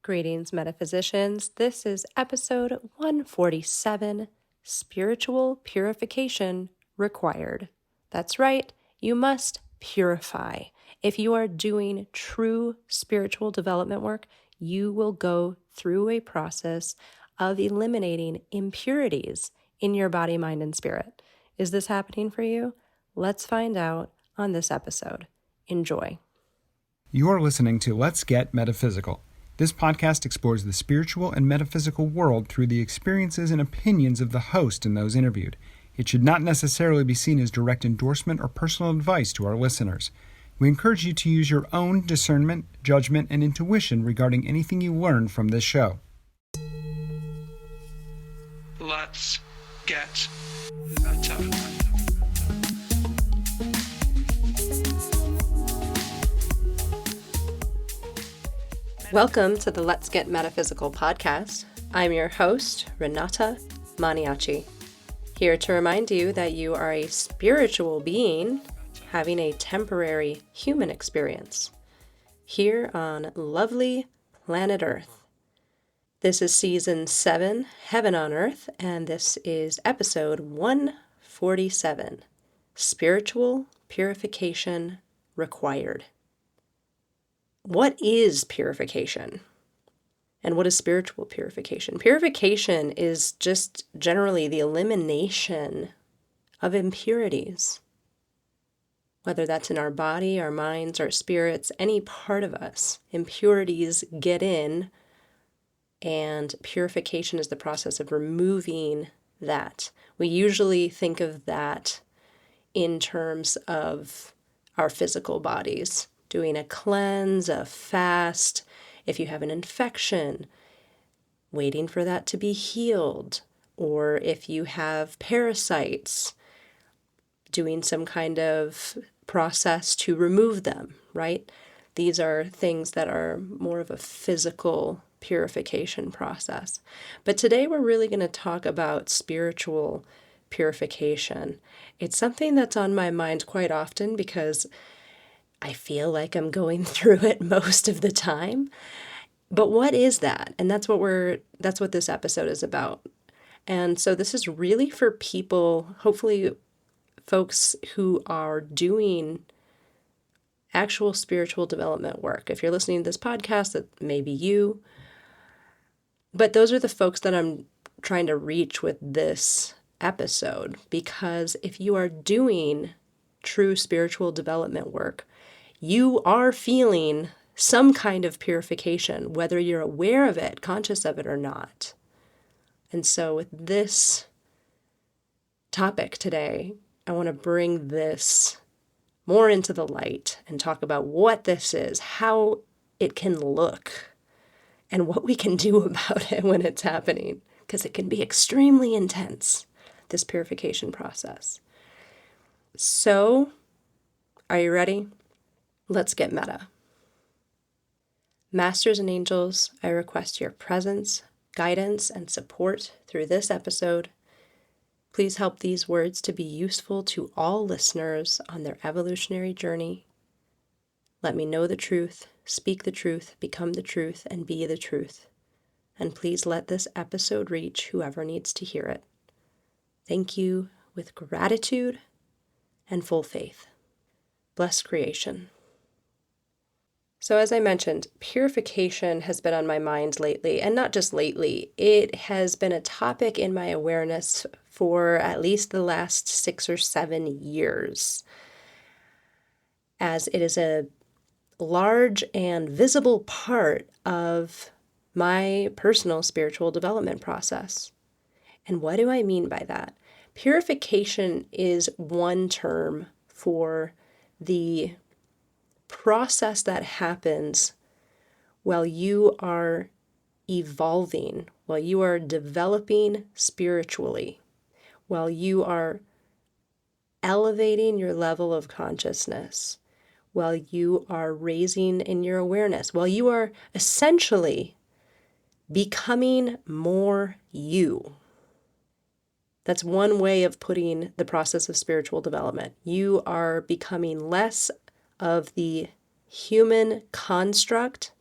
Greetings, metaphysicians. This is episode 147, Spiritual Purification Required. That's right, you must purify. If you are doing true spiritual development work, you will go through a process of eliminating impurities in your body, mind, and spirit. Is this happening for you? Let's find out on this episode. Enjoy. You're listening to Let's Get Metaphysical. This podcast explores the spiritual and metaphysical world through the experiences and opinions of the host and those interviewed. It should not necessarily be seen as direct endorsement or personal advice to our listeners. We encourage you to use your own discernment, judgment, and intuition regarding anything you learn from this show. Let's get meta. Welcome to the Let's Get Metaphysical podcast. I'm your host, Renata Maniaci, here to remind you that you are a spiritual being having a temporary human experience here on lovely planet Earth. This is season 7, Heaven on Earth, and this is episode 147, Spiritual Purification Required. What is purification? And what is spiritual purification? Purification is just generally the elimination of impurities, whether that's in our body, our minds, our spirits, any part of us. Impurities get in, and purification is the process of removing that. We usually think of that in terms of our physical bodies. Doing a cleanse, a fast, if you have an infection, waiting for that to be healed, or if you have parasites, doing some kind of process to remove them, right? These are things that are more of a physical purification process. But today we're really going to talk about spiritual purification. It's something that's on my mind quite often because I feel like I'm going through it most of the time. But what is that? And that's what this episode is about. And so this is really for people, hopefully folks who are doing actual spiritual development work. If you're listening to this podcast, that may be you. But those are the folks that I'm trying to reach with this episode, because if you are doing true spiritual development work, you are feeling some kind of purification, whether you're aware of it, conscious of it or not. And so with this topic today, I want to bring this more into the light and talk about what this is, how it can look, and what we can do about it when it's happening, because it can be extremely intense, this purification process. So, are you ready? Let's get meta. Masters and angels, I request your presence, guidance, and support through this episode. Please help these words to be useful to all listeners on their evolutionary journey. Let me know the truth, speak the truth, become the truth, and be the truth. And please let this episode reach whoever needs to hear it. Thank you with gratitude and full faith. Bless creation. So as I mentioned, purification has been on my mind lately, and not just lately. It has been a topic in my awareness for at least the last 6 or 7 years, as it is a large and visible part of my personal spiritual development process. And what do I mean by that? Purification is one term for the process that happens while you are evolving, while you are developing spiritually, while you are elevating your level of consciousness, while you are raising in your awareness, while you are essentially becoming more you. That's one way of putting the process of spiritual development. You are becoming less of the human construct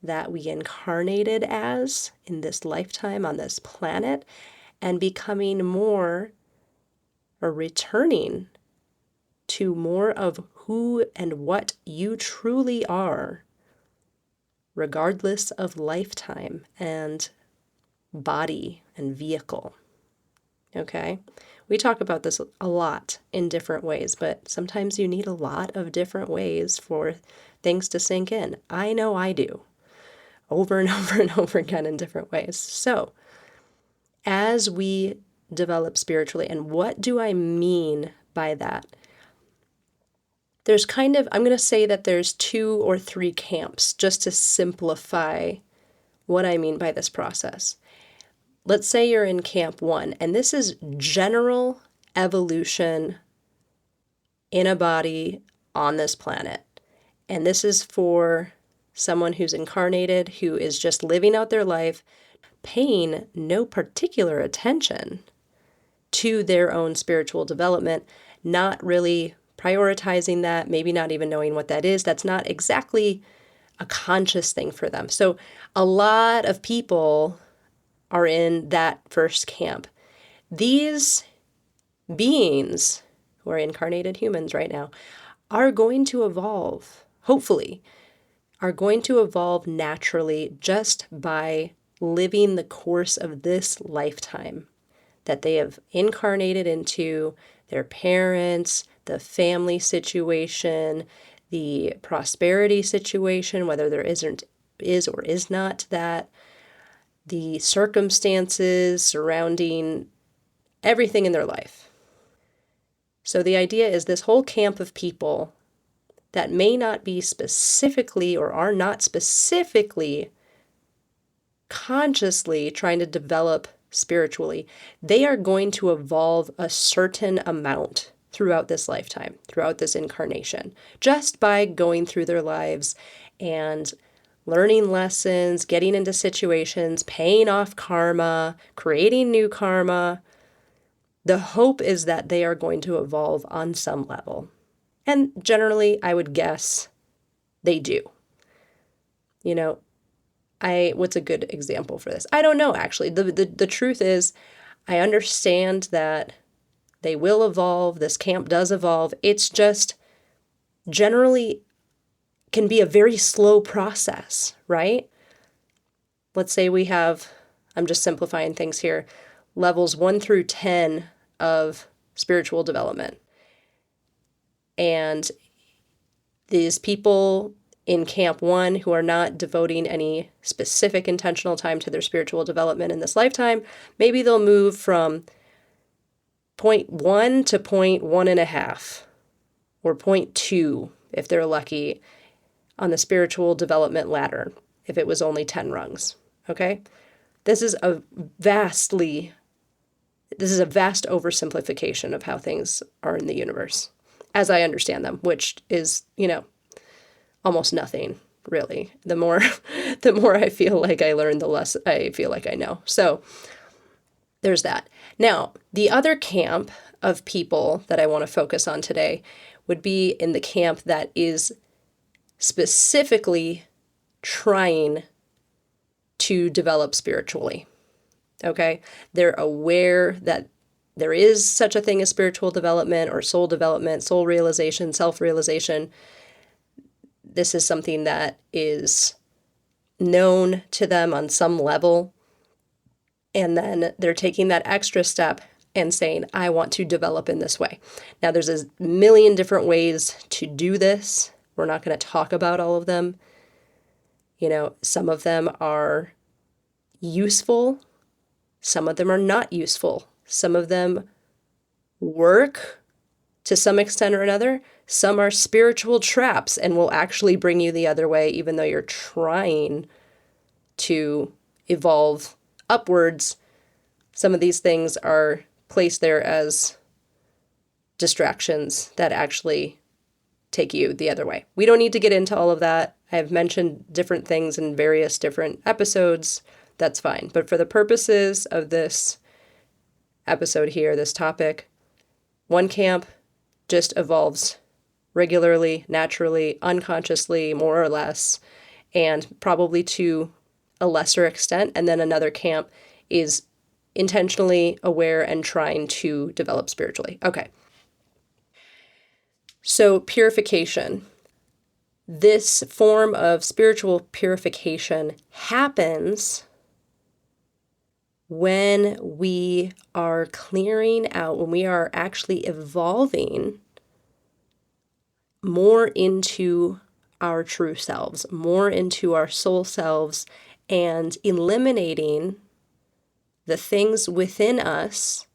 that we incarnated as in this lifetime on this planet, and becoming more, or returning to more of who and what you truly are, regardless of lifetime and body and vehicle. Okay? We talk about this a lot in different ways, but sometimes you need a lot of different ways for things to sink in. I know I do, over and over and over again in different ways. So, as we develop spiritually, and what do I mean by that? There's I'm going to say that there's 2 or 3 camps, just to simplify what I mean by this process. Let's say you're in camp 1, and this is general evolution in a body on this planet. And this is for someone who's incarnated, who is just living out their life, paying no particular attention to their own spiritual development, not really prioritizing that, maybe not even knowing what that is. That's not exactly a conscious thing for them. So a lot of people are in that first camp. These beings, who are incarnated humans right now, are going to evolve, hopefully, are going to evolve naturally just by living the course of this lifetime that they have incarnated into, their parents, the family situation, the prosperity situation, whether there is or is not that, the circumstances surrounding everything in their life. So the idea is this whole camp of people that may not be specifically or are not specifically consciously trying to develop spiritually, they are going to evolve a certain amount throughout this lifetime, throughout this incarnation, just by going through their lives and learning lessons, getting into situations, paying off karma, creating new karma. The hope is that they are going to evolve on some level. And generally, I would guess they do. You know, what's a good example for this? I don't know, actually. The truth is, I understand that they will evolve. This camp does evolve. It's just generally can be a very slow process, right? Let's say we have, I'm just simplifying things here, levels 1 through 10 of spiritual development. And these people in camp 1 who are not devoting any specific intentional time to their spiritual development in this lifetime, maybe they'll move from point 1 to point 1.5 or point 2 if they're lucky on the spiritual development ladder, if it was only 10 rungs. Okay? This is a vast oversimplification of how things are in the universe, as I understand them, which is, almost nothing, really. The more I feel like I learn, the less I feel like I know. So there's that. Now, the other camp of people that I want to focus on today would be in the camp that is specifically trying to develop spiritually. Okay? They're aware that there is such a thing as spiritual development or soul development, soul realization, self-realization. This is something that is known to them on some level. And then they're taking that extra step and saying, I want to develop in this way. Now, there's a million different ways to do this. We're not going to talk about all of them. Some of them are useful. Some of them are not useful. Some of them work to some extent or another. Some are spiritual traps and will actually bring you the other way, even though you're trying to evolve upwards. Some of these things are placed there as distractions that actually take you the other way. We don't need to get into all of that. I have mentioned different things in various different episodes. That's fine. But for the purposes of this episode here, this topic, one camp just evolves regularly, naturally, unconsciously, more or less, and probably to a lesser extent. And then another camp is intentionally aware and trying to develop spiritually. Okay. So purification. This form of spiritual purification happens when we are clearing out, when we are actually evolving more into our true selves, more into our soul selves, and eliminating the things within us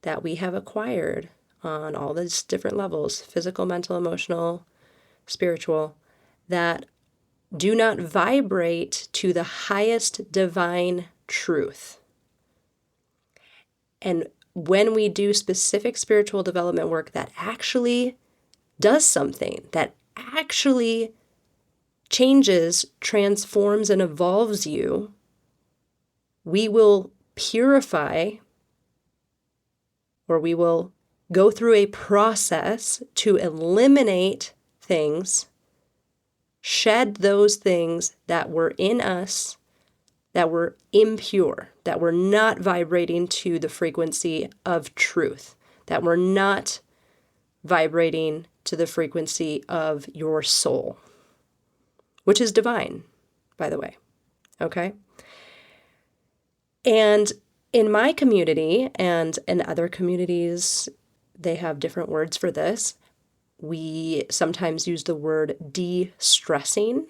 that we have acquired on all these different levels, physical, mental, emotional, spiritual, that do not vibrate to the highest divine truth. And when we do specific spiritual development work that actually does something, that actually changes, transforms, and evolves you, we will purify, or we will go through a process to eliminate things, shed those things that were in us that were impure, that were not vibrating to the frequency of truth, that were not vibrating to the frequency of your soul, which is divine, by the way. Okay? And in my community and in other communities, they have different words for this. We sometimes use the word de-stressing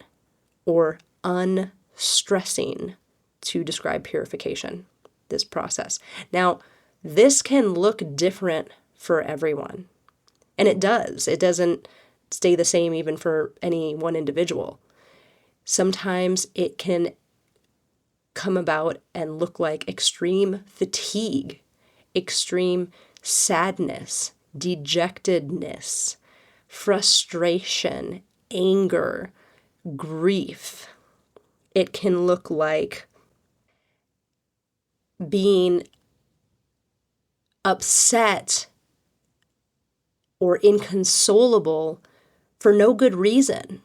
or unstressing to describe purification, this process. Now, this can look different for everyone. And it does. It doesn't stay the same even for any one individual. Sometimes it can come about and look like extreme fatigue, extreme sadness, dejectedness, frustration, anger, grief. It can look like being upset or inconsolable for no good reason.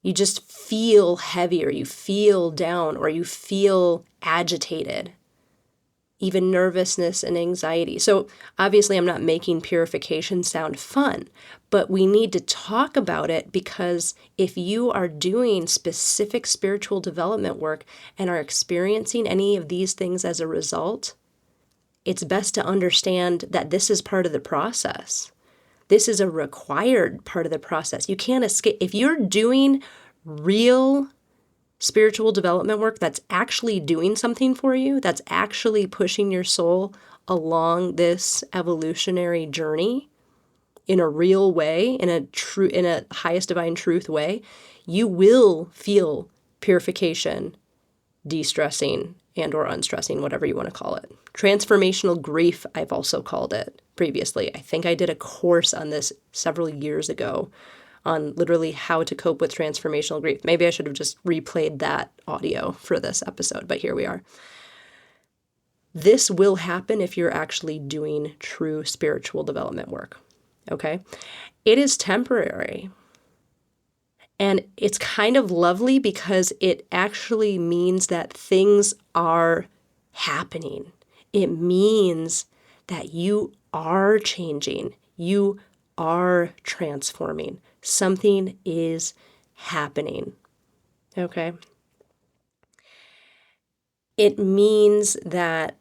You just feel heavy, or you feel down, or you feel agitated, even nervousness and anxiety. So obviously I'm not making purification sound fun, but we need to talk about it, because if you are doing specific spiritual development work and are experiencing any of these things as a result, it's best to understand that this is part of the process. This is a required part of the process. You can't escape. If you're doing real spiritual development work that's actually doing something for you, that's actually pushing your soul along this evolutionary journey in a real way, in a highest divine truth way, you will feel purification, de-stressing, and or unstressing, whatever you want to call it. Transformational grief, I've also called it previously. I think I did a course on this several years ago on literally how to cope with transformational grief. Maybe I should have just replayed that audio for this episode, but here we are. This will happen if you're actually doing true spiritual development work, okay? It is temporary. And it's kind of lovely because it actually means that things are happening. It means that you are changing. You are transforming. Something is happening. Okay? It means that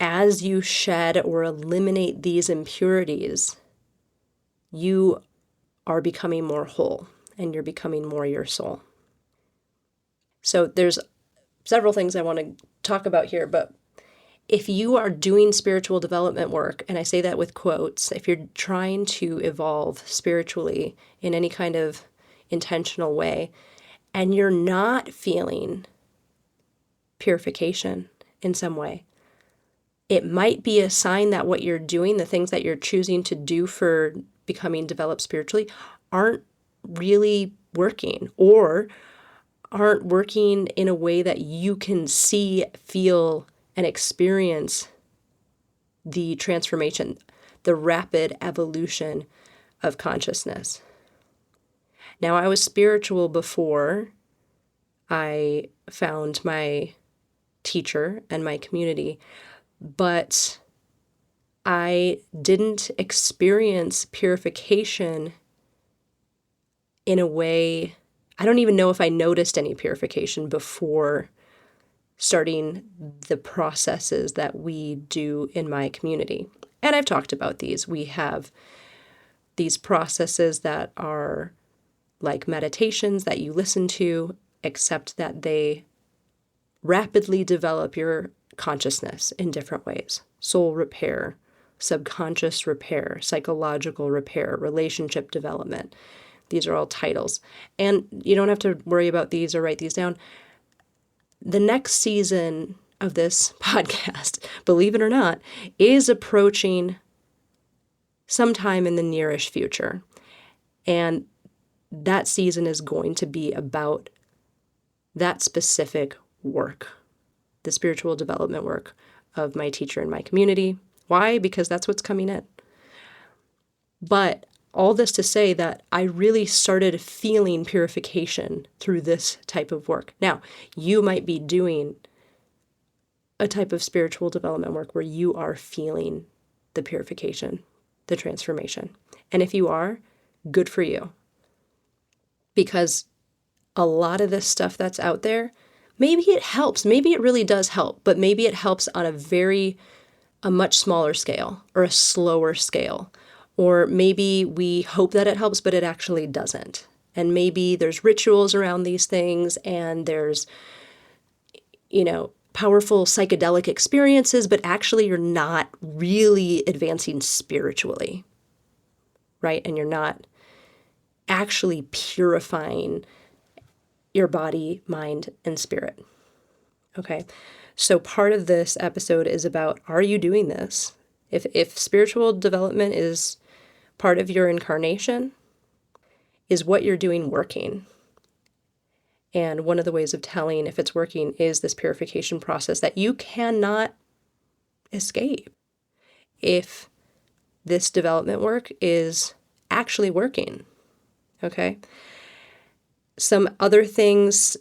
as you shed or eliminate these impurities, you are becoming more whole and you're becoming more your soul. So there's several things I want to talk about here, but if you are doing spiritual development work, and I say that with quotes, if you're trying to evolve spiritually in any kind of intentional way, and you're not feeling purification in some way, it might be a sign that what you're doing, the things that you're choosing to do for becoming developed spiritually, aren't really working, or aren't working in a way that you can see, feel, and experience the transformation, the rapid evolution of consciousness. Now, I was spiritual before I found my teacher and my community, but I didn't experience purification in a way. I don't even know if I noticed any purification before starting the processes that we do in my community. And I've talked about these. We have these processes that are like meditations that you listen to, except that they rapidly develop your consciousness in different ways. Soul repair, subconscious repair, psychological repair, relationship development. These are all titles. And you don't have to worry about these or write these down. The next season of this podcast, believe it or not, is approaching sometime in the nearish future. And that season is going to be about that specific work, the spiritual development work of my teacher and my community. Why? Because that's what's coming in. But all this to say that I really started feeling purification through this type of work. Now, you might be doing a type of spiritual development work where you are feeling the purification, the transformation. And if you are, good for you. Because a lot of this stuff that's out there, maybe it helps. Maybe it really does help, but maybe it helps on a much smaller scale or a slower scale. Or maybe we hope that it helps, but it actually doesn't. And maybe there's rituals around these things and there's, powerful psychedelic experiences, but actually you're not really advancing spiritually, right? And you're not actually purifying your body, mind, and spirit. Okay. So part of this episode is about, are you doing this? If spiritual development is part of your incarnation, is what you're doing working? And one of the ways of telling if it's working is this purification process that you cannot escape. If this development work is actually working, okay? Some other things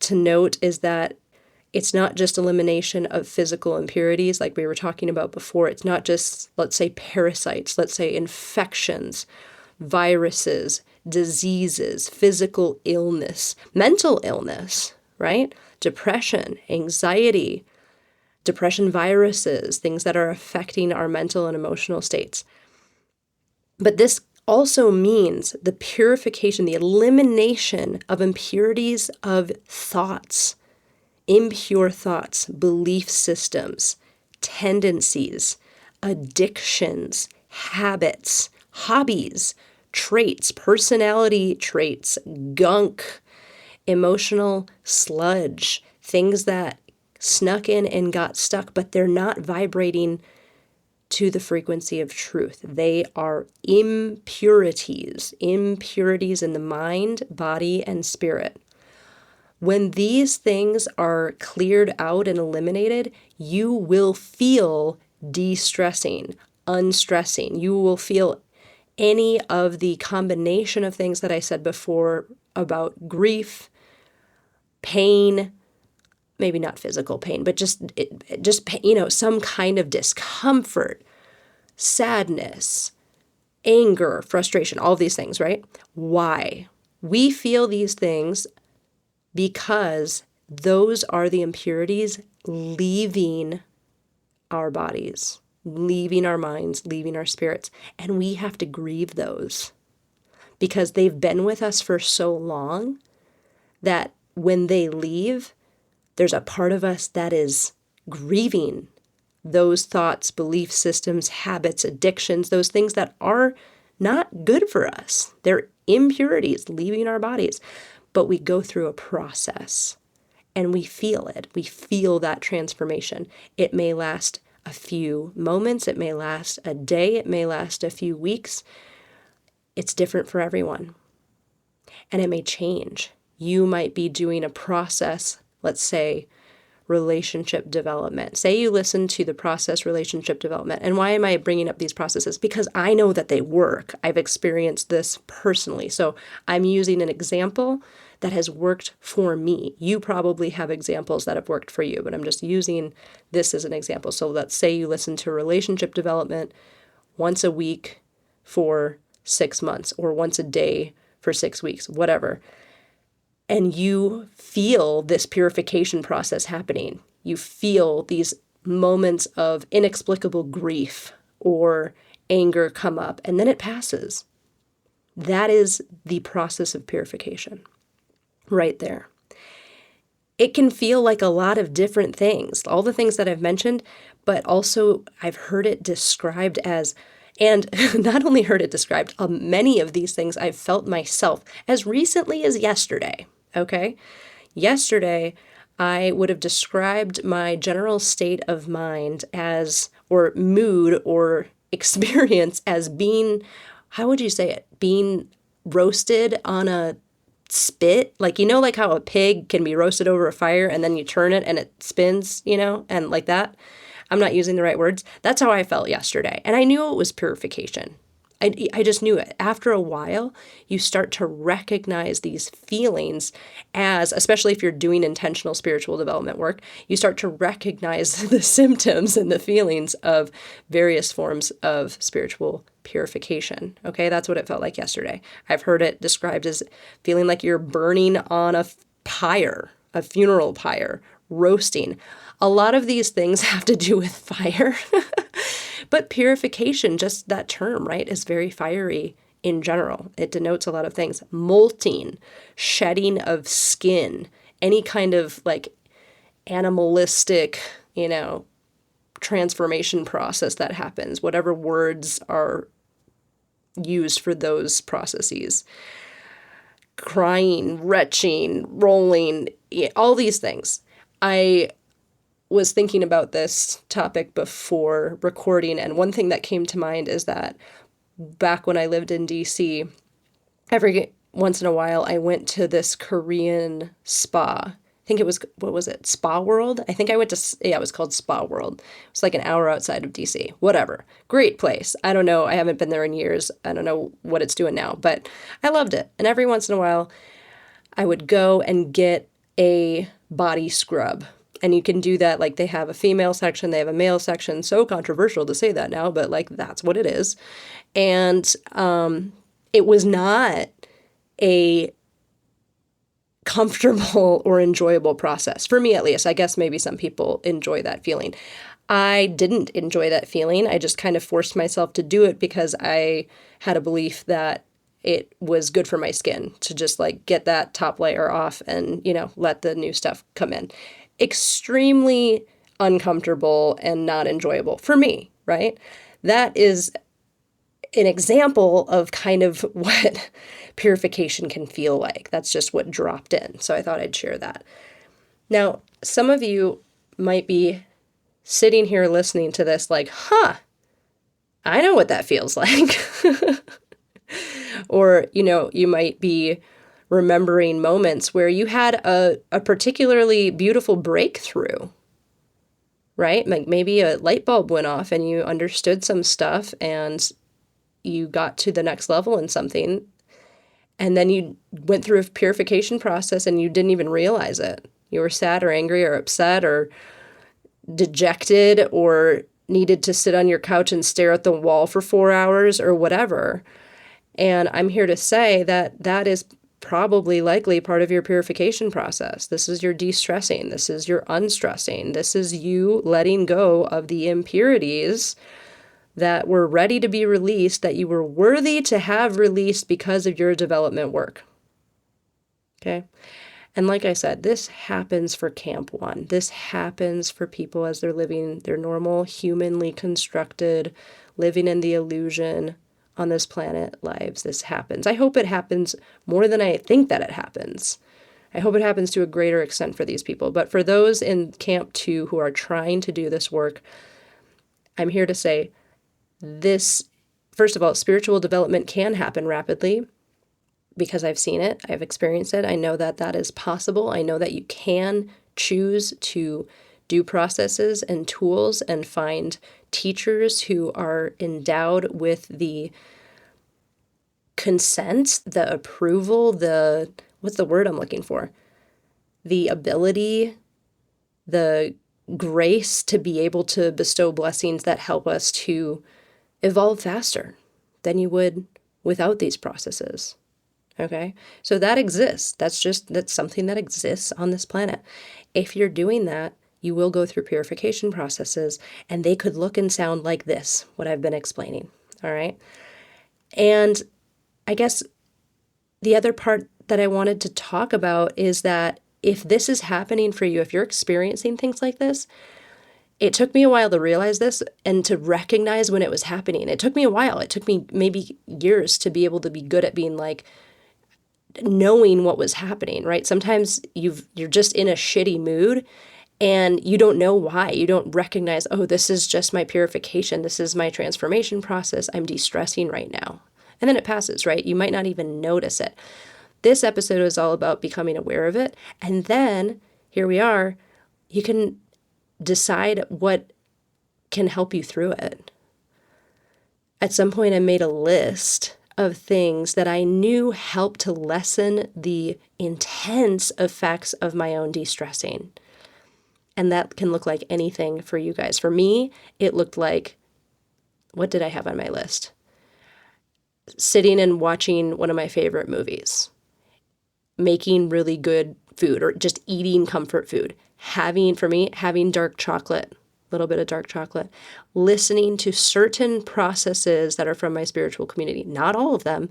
to note is that it's not just elimination of physical impurities like we were talking about before. It's not just, let's say, parasites, let's say infections, viruses, diseases, physical illness, mental illness, right? Depression, anxiety, depression viruses, things that are affecting our mental and emotional states. But this also means the purification, the elimination of impurities of thoughts, impure thoughts, belief systems, tendencies, addictions, habits, hobbies, traits, personality traits, gunk, emotional sludge, things that snuck in and got stuck, but they're not vibrating to the frequency of truth. They are impurities in the mind, body, and spirit. When these things are cleared out and eliminated, you will feel de-stressing, unstressing. You will feel any of the combination of things that I said before about grief, pain, maybe not physical pain, but just some kind of discomfort, sadness, anger, frustration, all these things, right? Why? We feel these things because those are the impurities leaving our bodies, leaving our minds, leaving our spirits. And we have to grieve those because they've been with us for so long that when they leave, there's a part of us that is grieving those thoughts, belief systems, habits, addictions, those things that are not good for us. They're impurities leaving our bodies. But we go through a process and we feel it. We feel that transformation. It may last a few moments. It may last a day. It may last a few weeks. It's different for everyone. And it may change. You might be doing a process, let's say, relationship development. Say you listen to the process relationship development. And why am I bringing up these processes? Because I know that they work. I've experienced this personally. So I'm using an example that has worked for me. You probably have examples that have worked for you, but I'm just using this as an example. So let's say you listen to relationship development once a week for 6 months, or once a day for 6 weeks, whatever. And you feel this purification process happening. You feel these moments of inexplicable grief or anger come up, and then it passes. That is the process of purification right there. It can feel like a lot of different things, all the things that I've mentioned, but also I've heard it described as, and not only heard it described, many of these things I've felt myself as recently as yesterday. Okay. Yesterday, I would have described my general state of mind as, or mood or experience as being, how would you say it? Being roasted on a spit. Like, like how a pig can be roasted over a fire and then you turn it and it spins, and like that. I'm not using the right words. That's how I felt yesterday. And I knew it was purification. I just knew it. After a while, you start to recognize these feelings as, especially if you're doing intentional spiritual development work, you start to recognize the symptoms and the feelings of various forms of spiritual purification. Okay, that's what it felt like yesterday. I've heard it described as feeling like you're burning on a pyre, a funeral pyre, roasting. A lot of these things have to do with fire. But purification, just that term, right, is very fiery in general. It denotes a lot of things. Molting, shedding of skin, any kind of like animalistic, transformation process that happens, whatever words are used for those processes. Crying, retching, rolling, all these things. I was thinking about this topic before recording, and one thing that came to mind is that back when I lived in DC, every once in a while I went to this Korean spa. I think it was, what was it? Spa World? I think I went to, it was called Spa World. It was like an hour outside of DC. Whatever. Great place. I don't know. I haven't been there in years. I don't know what it's doing now, but I loved it. And every once in a while I would go and get a body scrub. And you can do that, like they have a female section, they have a male section. So controversial to say that now, but like that's what it is. And it was not a comfortable or enjoyable process, for me at least. I guess maybe some people enjoy that feeling. I didn't enjoy that feeling. I just kind of forced myself to do it because I had a belief that it was good for my skin to just like get that top layer off and, let the new stuff come in. Extremely uncomfortable and not enjoyable for me, right? That is an example of kind of what purification can feel like. That's just what dropped in. So I thought I'd share that. Now, some of you might be sitting here listening to this like, I know what that feels like. Or, you might be remembering moments where you had a particularly beautiful breakthrough, right? Like maybe a light bulb went off and you understood some stuff and you got to the next level in something. And then you went through a purification process and you didn't even realize it. You were sad or angry or upset or dejected or needed to sit on your couch and stare at the wall for 4 hours or whatever. And I'm here to say that that is probably likely part of your purification process. This is your de-stressing. This is your unstressing. This is you letting go of the impurities that were ready to be released, that you were worthy to have released because of your development work. Okay? And like I said, this happens for Camp 1. This happens for people as they're living their normal, humanly constructed, living in the illusion on this planet lives. This happens. I hope it happens more than I think that it happens. I hope it happens to a greater extent for these people. But for those in Camp 2 who are trying to do this work, I'm here to say this, first of all, spiritual development can happen rapidly because I've seen it. I've experienced it. I know that that is possible. I know that you can choose to do processes and tools and find teachers who are endowed with the consent, the approval, what's the word I'm looking for? The ability, the grace to be able to bestow blessings that help us to evolve faster than you would without these processes. Okay? So that exists. That's something that exists on this planet. If you're doing that, you will go through purification processes, and they could look and sound like this, what I've been explaining. All right? And I guess the other part that I wanted to talk about is that if this is happening for you, if you're experiencing things like this, it took me a while to realize this and to recognize when it was happening. It took me a while. It took me maybe years to be able to be good at being like, knowing what was happening, right? Sometimes you're just in a shitty mood and you don't know why. You don't recognize, oh, this is just my purification. This is my transformation process. I'm de-stressing right now. And then it passes, right? You might not even notice it. This episode is all about becoming aware of it. And then here we are, you can decide what can help you through it. At some point, I made a list of things that I knew helped to lessen the intense effects of my own de-stressing. And that can look like anything for you guys. For me, it looked like, what did I have on my list? Sitting and watching one of my favorite movies, making really good food, or just eating comfort food. Having dark chocolate, a little bit of dark chocolate, listening to certain processes that are from my spiritual community. Not all of them.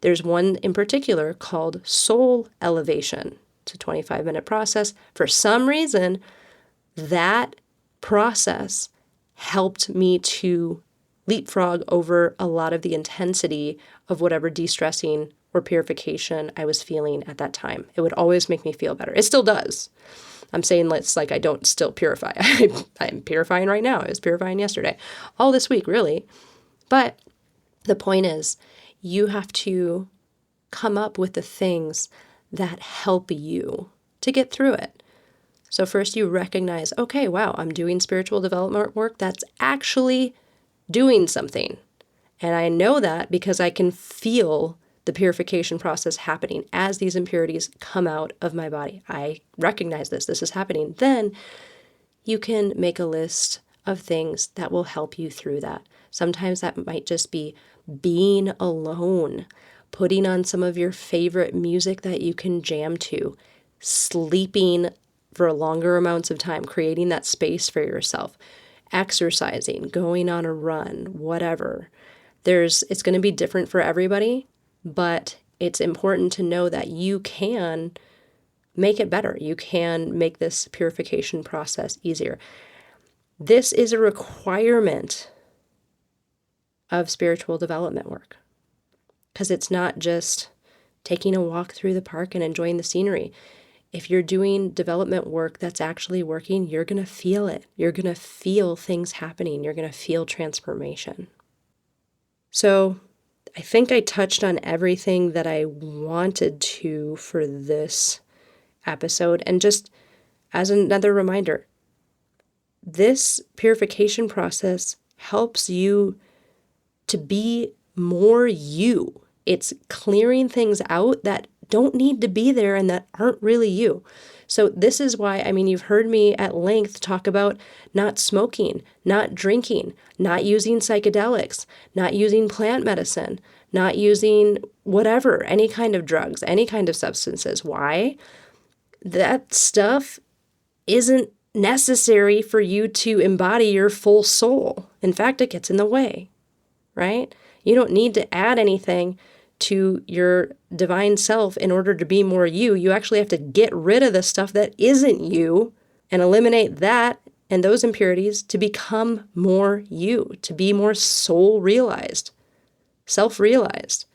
There's one in particular called soul elevation. It's a 25-minute process. For some reason, that process helped me to leapfrog over a lot of the intensity of whatever de-stressing or purification I was feeling at that time. It would always make me feel better. It still does. I'm saying it's like I don't still purify. I'm purifying right now. I was purifying yesterday. All this week, really. But the point is, you have to come up with the things that help you to get through it. So first you recognize, okay, wow, I'm doing spiritual development work that's actually doing something. And I know that because I can feel the purification process happening as these impurities come out of my body. I recognize this is happening. Then you can make a list of things that will help you through that. Sometimes that might just be being alone, putting on some of your favorite music that you can jam to, sleeping for longer amounts of time, creating that space for yourself, exercising, going on a run, whatever. It's going to be different for everybody. But it's important to know that you can make it better. You can make this purification process easier. This is a requirement of spiritual development work, because it's not just taking a walk through the park and enjoying the scenery. If you're doing development work that's actually working, you're going to feel it. You're going to feel things happening. You're going to feel transformation. So I think I touched on everything that I wanted to for this episode. And just as another reminder, this purification process helps you to be more you. It's clearing things out that don't need to be there and that aren't really you. So this is why, you've heard me at length talk about not smoking, not drinking, not using psychedelics, not using plant medicine, not using whatever, any kind of drugs, any kind of substances. Why? That stuff isn't necessary for you to embody your full soul. In fact, it gets in the way, right? You don't need to add anything to your divine self in order to be more you. You actually have to get rid of the stuff that isn't you and eliminate that and those impurities to become more you, to be more soul realized, self-realized.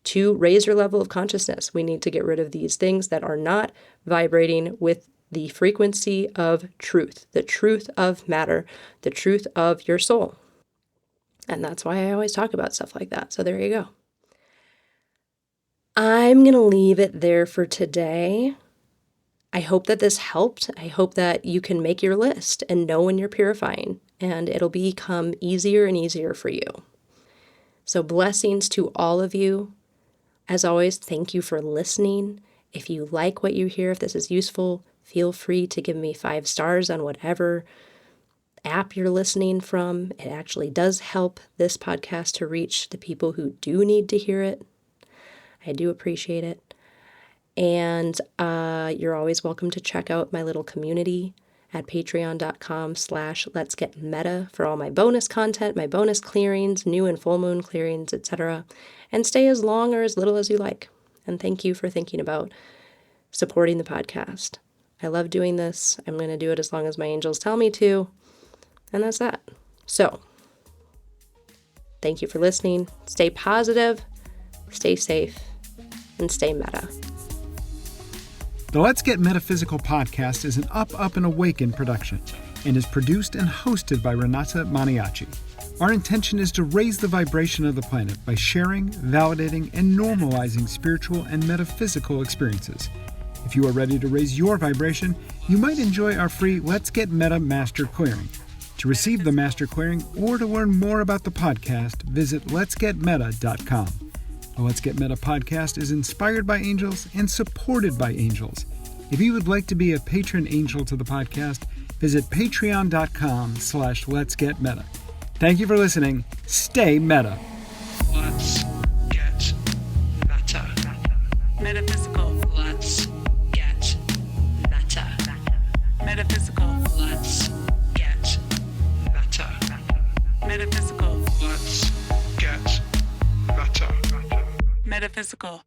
To raise your level of consciousness, we need to get rid of these things that are not vibrating with the frequency of truth, the truth of matter, the truth of your soul. And that's why I always talk about stuff like that. So there you go. I'm going to leave it there for today. I hope that this helped. I hope that you can make your list and know when you're purifying, and it'll become easier and easier for you. So blessings to all of you. As always, thank you for listening. If you like what you hear, if this is useful, feel free to give me 5 stars on whatever app you're listening from. It actually does help this podcast to reach the people who do need to hear it. I do appreciate it. And you're always welcome to check out my little community at patreon.com/letsgetmeta for all my bonus content, my bonus clearings, new and full moon clearings, etc. And stay as long or as little as you like. And thank you for thinking about supporting the podcast. I love doing this. I'm going to do it as long as my angels tell me to. And that's that. So, thank you for listening. Stay positive, stay safe, and stay meta. The Let's Get Metaphysical podcast is an Up and Awaken production and is produced and hosted by Renata Maniaci. Our intention is to raise the vibration of the planet by sharing, validating, and normalizing spiritual and metaphysical experiences. If you are ready to raise your vibration, you might enjoy our free Let's Get Meta Master Clearing. To receive the Master Clearing or to learn more about the podcast, visit letsgetmeta.com. The Let's Get Meta podcast is inspired by angels and supported by angels. If you would like to be a patron angel to the podcast, visit patreon.com/letsgetmeta. Thank you for listening. Stay meta. Let's get meta. Metaphysical. Let's get meta. Metaphysical. Let's get meta. Metaphysical. Let's get meta. Metaphysical.